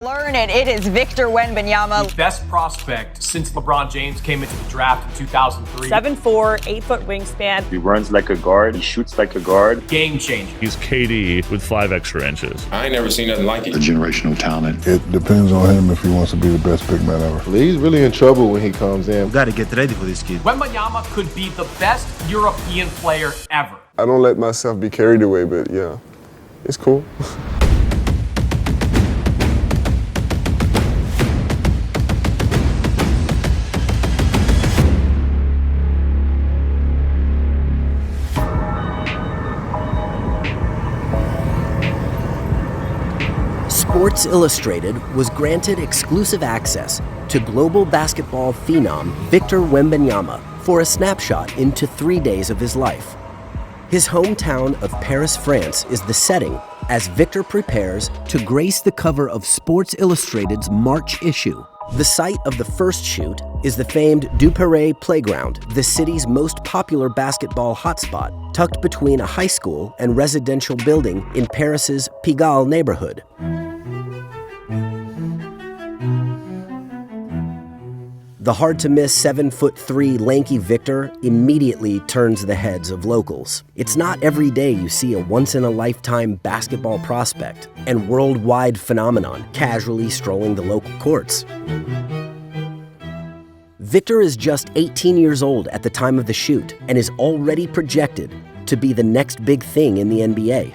Learn it. It is Victor Wenbamyama. The best prospect since LeBron James came into the draft in 2003. 7'4", 8-foot wingspan. He runs like a guard. He shoots like a guard. Game changer. He's KD with 5 extra inches. I ain't never seen nothing like it. A generational talent. It depends on him if he wants to be the best big man ever. He's really in trouble when he comes in. We got to get ready for this kid. Wenbamyama could be the best European player ever. I don't let myself be carried away, but yeah, it's cool. Sports Illustrated was granted exclusive access to global basketball phenom Victor Wenbamyama for a snapshot into 3 days of his life. His hometown of Paris, France is the setting as Victor prepares to grace the cover of Sports Illustrated's March issue. The site of the first shoot is the famed Duperret Playground, the city's most popular basketball hotspot, tucked between a high school and residential building in Paris's Pigalle neighborhood. The hard-to-miss 7'3" lanky Victor immediately turns the heads of locals. It's not every day you see a once-in-a-lifetime basketball prospect and worldwide phenomenon casually strolling the local courts. Victor is just 18 years old at the time of the shoot and is already projected to be the next big thing in the NBA.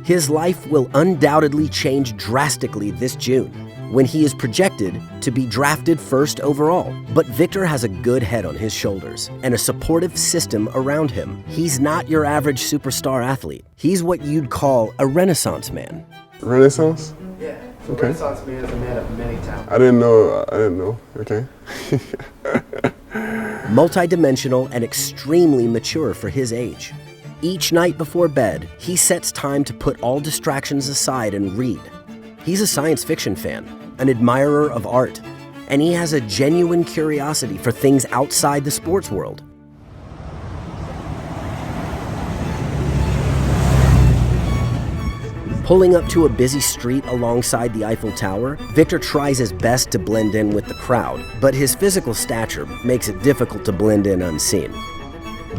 His life will undoubtedly change drastically this June, when he is projected to be drafted first overall. But Victor has a good head on his shoulders and a supportive system around him. He's not your average superstar athlete. He's what you'd call a Renaissance man. Renaissance? Yeah. Okay. Renaissance man is a man of many talents. I didn't know. Okay. Multidimensional and extremely mature for his age. Each night before bed, he sets time to put all distractions aside and read. He's a science fiction fan, an admirer of art, and he has a genuine curiosity for things outside the sports world. Pulling up to a busy street alongside the Eiffel Tower, Victor tries his best to blend in with the crowd, but his physical stature makes it difficult to blend in unseen.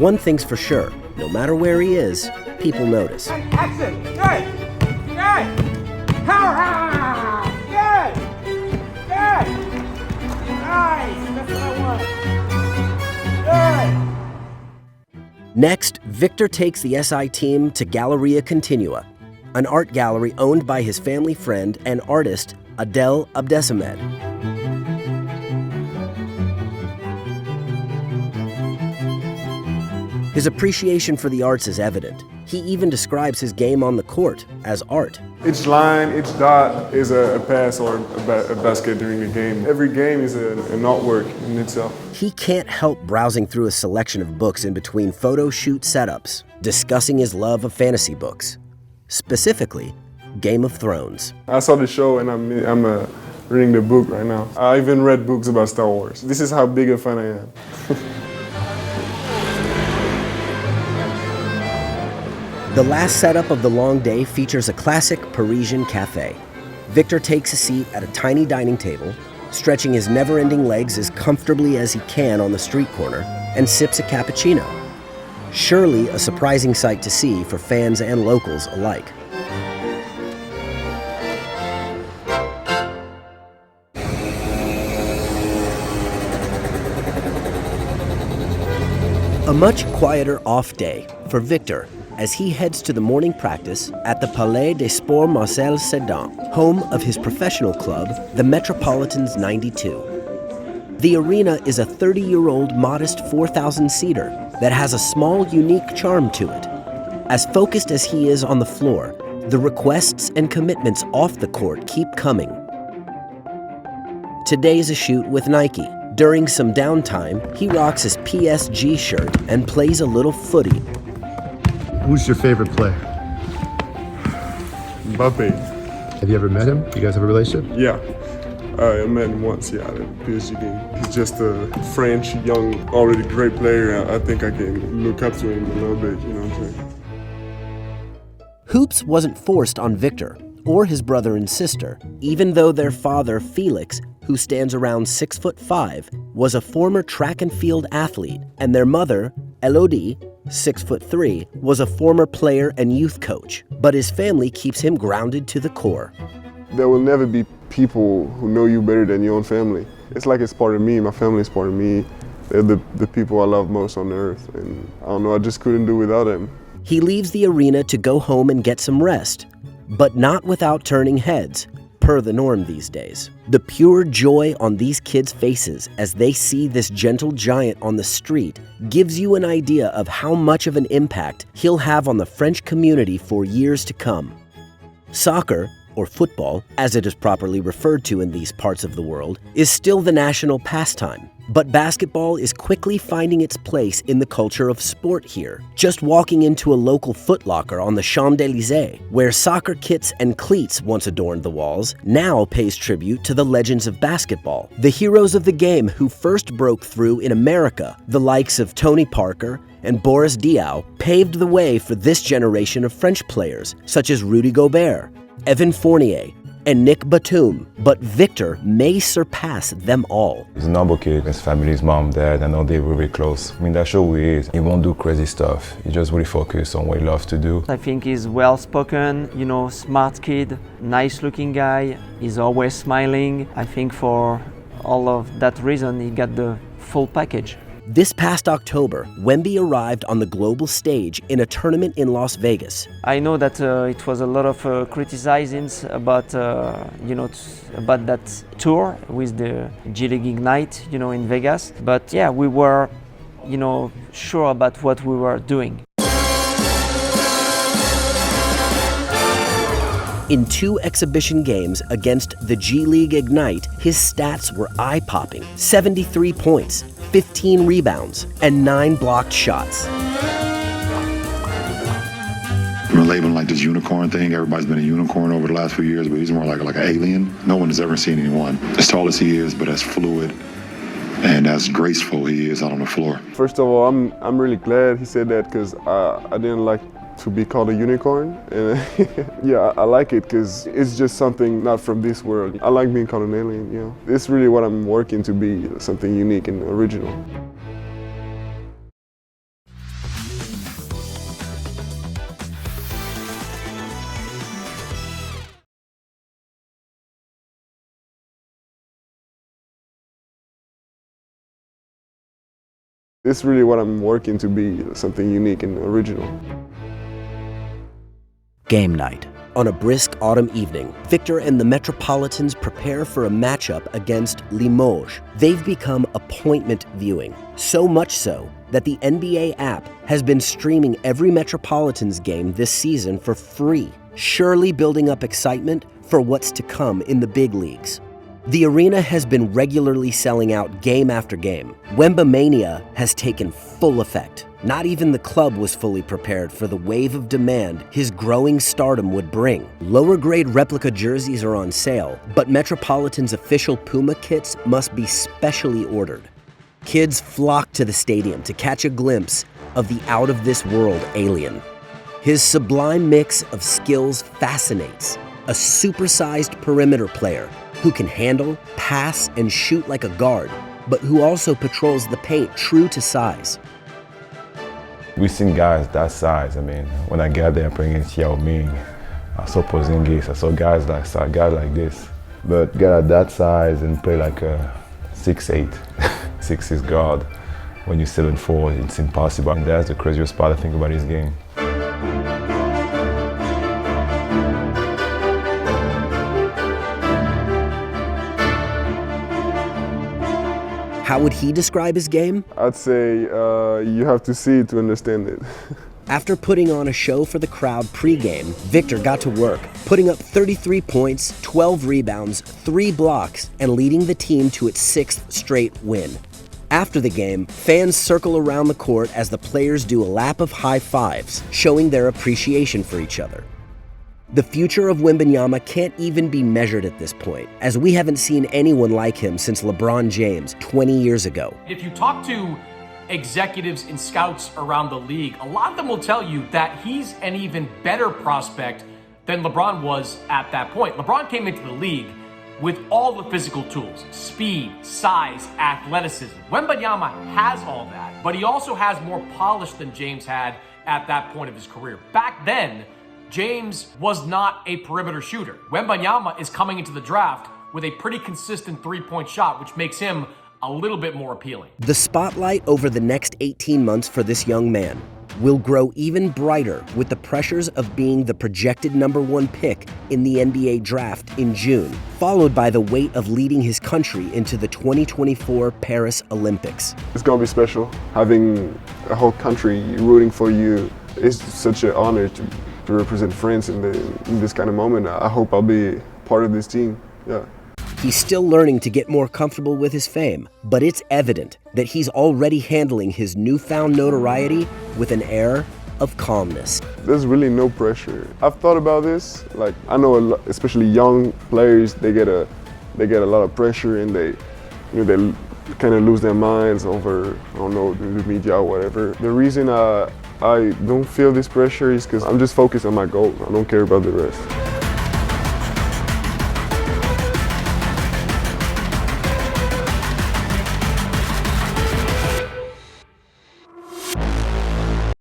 One thing's for sure, no matter where he is, people notice. Action! Good! Good! Power! Good! Good! Nice! That's what I want. Good! Next, Victor takes the SI team to Galleria Continua, an art gallery owned by his family friend and artist Adel Abdesamed. His appreciation for the arts is evident. He even describes his game on the court as art. Each line, each dot is a pass or a basket during the game. Every game is an artwork in itself. He can't help browsing through a selection of books in between photo shoot setups, discussing his love of fantasy books, specifically Game of Thrones. I saw the show and I'm reading the book right now. I even read books about Star Wars. This is how big a fan I am. The last setup of the long day features a classic Parisian cafe. Victor takes a seat at a tiny dining table, stretching his never-ending legs as comfortably as he can on the street corner, and sips a cappuccino. Surely a surprising sight to see for fans and locals alike. A much quieter off day for Victor as he heads to the morning practice at the Palais des Sports Marcel Cerdan, home of his professional club, the Metropolitans 92. The arena is a 30-year-old modest 4,000-seater that has a small, unique charm to it. As focused as he is on the floor, the requests and commitments off the court keep coming. Today's a shoot with Nike. During some downtime, he rocks his PSG shirt and plays a little footy. Who's your favorite player? Mbappe. Have you ever met him? You guys have a relationship? Yeah. I met him once, at the PSG game. He's just a French, young, already great player. I think I can look up to him a little bit, you know what I'm saying? Hoops wasn't forced on Victor or his brother and sister, even though their father, Felix, who stands around 6'5", was a former track and field athlete, and their mother, Elodie, 6'3", was a former player and youth coach. But his family keeps him grounded to the core. There will never be people who know you better than your own family. It's like it's part of me, my family is part of me. They're the people I love most on earth, and I don't know, I just couldn't do without them. He leaves the arena to go home and get some rest, but not without turning heads, per the norm these days. The pure joy on these kids' faces as they see this gentle giant on the street gives you an idea of how much of an impact he'll have on the French community for years to come. Soccer, or football, as it is properly referred to in these parts of the world, is still the national pastime. But basketball is quickly finding its place in the culture of sport here. Just walking into a local Foot Locker on the Champs-Élysées, where soccer kits and cleats once adorned the walls, now pays tribute to the legends of basketball, the heroes of the game who first broke through in America. The likes of Tony Parker and Boris Diaw paved the way for this generation of French players, such as Rudy Gobert, Evan Fournier, and Nick Batum, but Victor may surpass them all. He's an humble kid. His family, his mom, dad, I know they were really close. I mean, that's who he is. He won't do crazy stuff. He just really focus on what he loves to do. I think he's well-spoken, smart kid, nice-looking guy. He's always smiling. I think for all of that reason, he got the full package. This past October, Wemby arrived on the global stage in a tournament in Las Vegas. I know that it was a lot of criticisms about, about that tour with the G League Ignite, in Vegas. But yeah, we were, sure about what we were doing. In 2 exhibition games against the G League Ignite, his stats were eye-popping. 73 points, 15 rebounds, and 9 blocked shots. We're labeling like this unicorn thing. Everybody's been a unicorn over the last few years, but he's more like an alien. No one has ever seen anyone as tall as he is, but as fluid and as graceful he is out on the floor. First of all, I'm really glad he said that, because I didn't like to be called a unicorn, and yeah, I like it because it's just something not from this world. I like being called an alien, It's really what I'm working to be, something unique and original. It's really what I'm working to be, something unique and original. Game night. On a brisk autumn evening, Victor and the Metropolitans prepare for a matchup against Limoges. They've become appointment viewing, so much so that the NBA app has been streaming every Metropolitans game this season for free, surely building up excitement for what's to come in the big leagues. The arena has been regularly selling out game after game. Wenbamyama has taken full effect. Not even the club was fully prepared for the wave of demand his growing stardom would bring. Lower-grade replica jerseys are on sale, but Metropolitan's official Puma kits must be specially ordered. Kids flock to the stadium to catch a glimpse of the out-of-this-world alien. His sublime mix of skills fascinates. A supersized perimeter player who can handle, pass, and shoot like a guard, but who also patrols the paint true to size. We've seen guys that size. I mean, when I got there playing against Yao Ming, I saw Porzingis, I saw guys like this. But guy at that size and play like a 6'8", 6'6" guard, when you're 7'4", it's impossible. And that's the craziest part I think about his game. How would he describe his game? I'd say you have to see it to understand it. After putting on a show for the crowd pre-game, Victor got to work, putting up 33 points, 12 rebounds, 3 blocks, and leading the team to its 6th straight win. After the game, fans circle around the court as the players do a lap of high fives, showing their appreciation for each other. The future of Wenbamyama can't even be measured at this point, as we haven't seen anyone like him since LeBron James 20 years ago. If you talk to executives and scouts around the league, a lot of them will tell you that he's an even better prospect than LeBron was at that point. LeBron came into the league with all the physical tools, speed, size, athleticism. Wenbamyama has all that, but he also has more polish than James had at that point of his career. Back then, James was not a perimeter shooter. Wenbamyama is coming into the draft with a pretty consistent three-point shot, which makes him a little bit more appealing. The spotlight over the next 18 months for this young man will grow even brighter with the pressures of being the projected #1 pick in the NBA draft in June, followed by the weight of leading his country into the 2024 Paris Olympics. It's gonna be special. Having a whole country rooting for you is such an honor to represent France in this kind of moment. I hope I'll be part of this team. Yeah. He's still learning to get more comfortable with his fame, but it's evident that he's already handling his newfound notoriety with an air of calmness. There's really no pressure. I've thought about this. Like, I know a lot, especially young players, they get a lot of pressure, and they kind of lose their minds over, I don't know, the media or whatever. The reason I don't feel this pressure is because I'm just focused on my goal. I don't care about the rest.